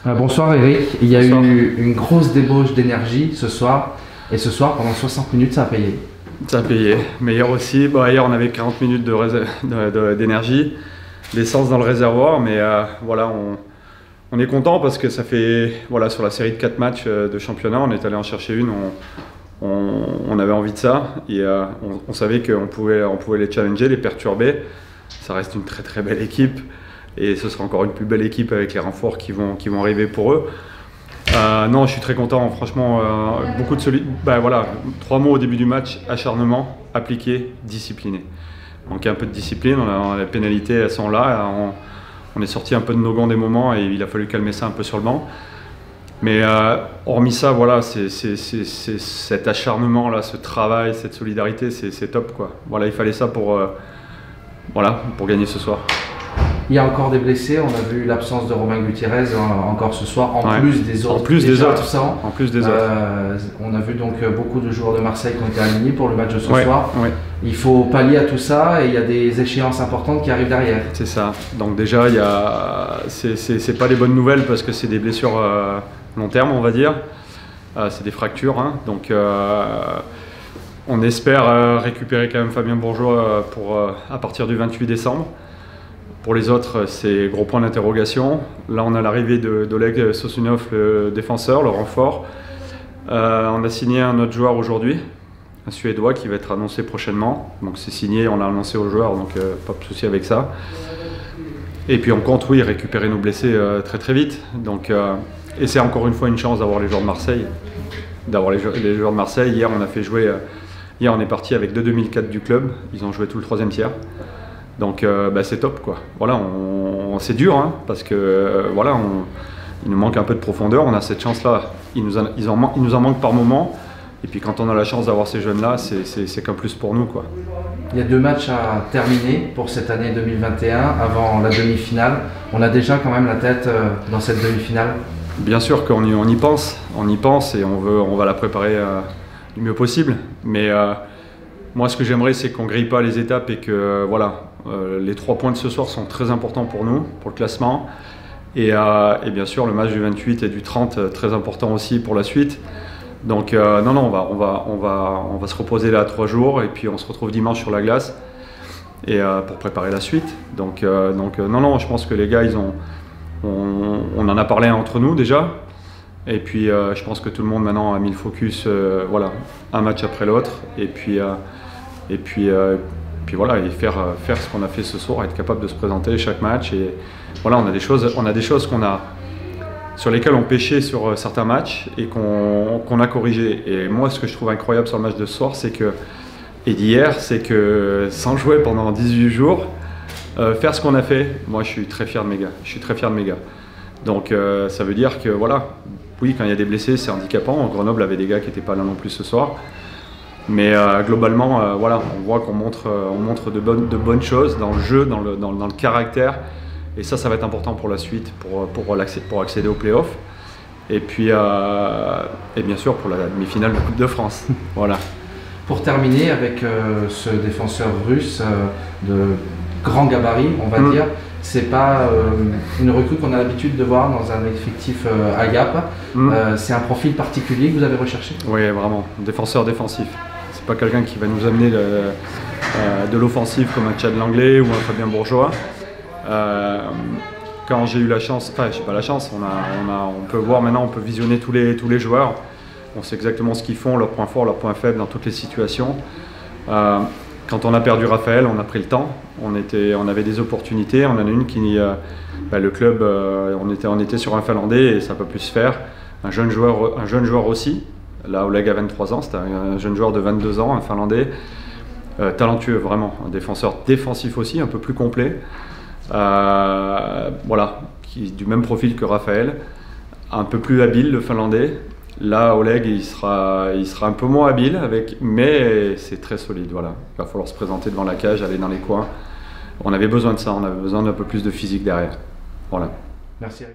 Bonsoir Eric, il y a Bonsoir. eu une grosse débauche d'énergie ce soir, et ce soir pendant 60 minutes ça a payé. Ça a payé. Mais hier aussi, hier on avait 40 minutes d'énergie, l'essence dans le réservoir, mais voilà, on est content parce que ça fait, voilà, sur la série de 4 matchs de championnat, on est allé en chercher une, on avait envie de ça, et on savait qu'on pouvait les challenger, les perturber. Ça reste une très très belle équipe, et ce sera encore une plus belle équipe avec les renforts qui vont arriver pour eux. Non, je suis très content, franchement, beaucoup de solide. Voilà, 3 mots au début du match: acharnement, appliqué, discipliné. Il manquait un peu de discipline, les pénalités elles sont là, on est sorti un peu de nos gants des moments et il a fallu calmer ça un peu sur le banc. Mais hormis ça, voilà, c'est cet acharnement là, ce travail, cette solidarité, c'est top quoi. Voilà, il fallait ça pour gagner ce soir. Il y a encore des blessés, on a vu l'absence de Romain Gutiérrez encore ce soir, en plus des autres. En plus des autres. En plus des autres. On a vu donc beaucoup de joueurs de Marseille qui ont été alignés pour le match de ce soir. Ouais. Il faut pallier à tout ça et il y a des échéances importantes qui arrivent derrière. C'est ça. Donc déjà, c'est pas des bonnes nouvelles parce que c'est des blessures long terme, on va dire. C'est des fractures. Hein. Donc on espère récupérer quand même Fabien Bourgeois à partir du 28 décembre. Pour les autres, c'est gros point d'interrogation. Là, on a l'arrivée d'Oleg Sosunov, le défenseur, le renfort. On a signé un autre joueur aujourd'hui, un Suédois qui va être annoncé prochainement. Donc c'est signé, on l'a annoncé aux joueurs, donc pas de souci avec ça. Et puis on compte, oui, récupérer nos blessés très très vite. Donc, et c'est encore une fois une chance d'avoir les joueurs de Marseille. Les joueurs de Marseille. Hier, on a fait jouer. Hier, on est parti avec 2 2004 du club. Ils ont joué tout le 3e tiers. Donc c'est top quoi. Voilà, c'est dur hein, parce que voilà, il nous manque un peu de profondeur. On a cette chance là. Il nous en manque par moment. Et puis quand on a la chance d'avoir ces jeunes là, c'est qu'un plus pour nous quoi. Il y a 2 matchs à terminer pour cette année 2021 avant la demi-finale. On a déjà quand même la tête dans cette demi-finale. Bien sûr qu'on y pense. On y pense et on va la préparer du mieux possible. Mais moi, ce que j'aimerais, c'est qu'on ne grille pas les étapes et que les 3 points de ce soir sont très importants pour nous, pour le classement. Et bien sûr, le match du 28 et du 30, très important aussi pour la suite. Donc non, on va se reposer là 3 jours et puis on se retrouve dimanche sur la glace et pour préparer la suite. Donc non, je pense que les gars, on en a parlé entre nous déjà. Et puis je pense que tout le monde maintenant a mis le focus, un match après l'autre. Et puis voilà, et faire ce qu'on a fait ce soir, être capable de se présenter chaque match. Et voilà, on a des choses sur lesquelles on pêchait sur certains matchs et qu'on a corrigé. Et moi, ce que je trouve incroyable sur le match de ce soir, et d'hier, c'est que sans jouer pendant 18 jours, faire ce qu'on a fait, moi je suis très fier de mes gars. Donc ça veut dire que voilà, oui, quand il y a des blessés, c'est handicapant. Grenoble avait des gars qui n'étaient pas là non plus ce soir. Mais globalement, on voit qu'on montre de bonnes choses dans le jeu, dans le caractère. Et ça va être important pour la suite, pour accéder aux playoffs. Et puis, et bien sûr, pour la demi-finale de Coupe de France. Voilà. Pour terminer avec ce défenseur russe de grand gabarit, on va dire, c'est pas une recrue qu'on a l'habitude de voir dans un effectif Agap. C'est un profil particulier que vous avez recherché? Oui, vraiment, défenseur défensif. C'est pas quelqu'un qui va nous amener de l'offensive comme un Tchad Langlais ou un Fabien Bourgeois. Quand j'ai eu la chance, enfin j'ai pas la chance, on peut voir maintenant, on peut visionner tous les joueurs. On sait exactement ce qu'ils font, leurs points forts, leurs points faibles dans toutes les situations. Quand on a perdu Raphaël, on a pris le temps. On avait des opportunités. On en a une qui, le club, on était sur un Finlandais et ça peut plus se faire. Un jeune joueur aussi. Là, Oleg a 23 ans, c'était un jeune joueur de 22 ans, un Finlandais, talentueux vraiment, un défenseur défensif aussi, un peu plus complet. Qui du même profil que Raphaël, un peu plus habile le Finlandais. Là, Oleg, il sera un peu moins habile, mais c'est très solide. Voilà. Il va falloir se présenter devant la cage, aller dans les coins. On avait besoin de ça, on avait besoin d'un peu plus de physique derrière. Voilà. Merci.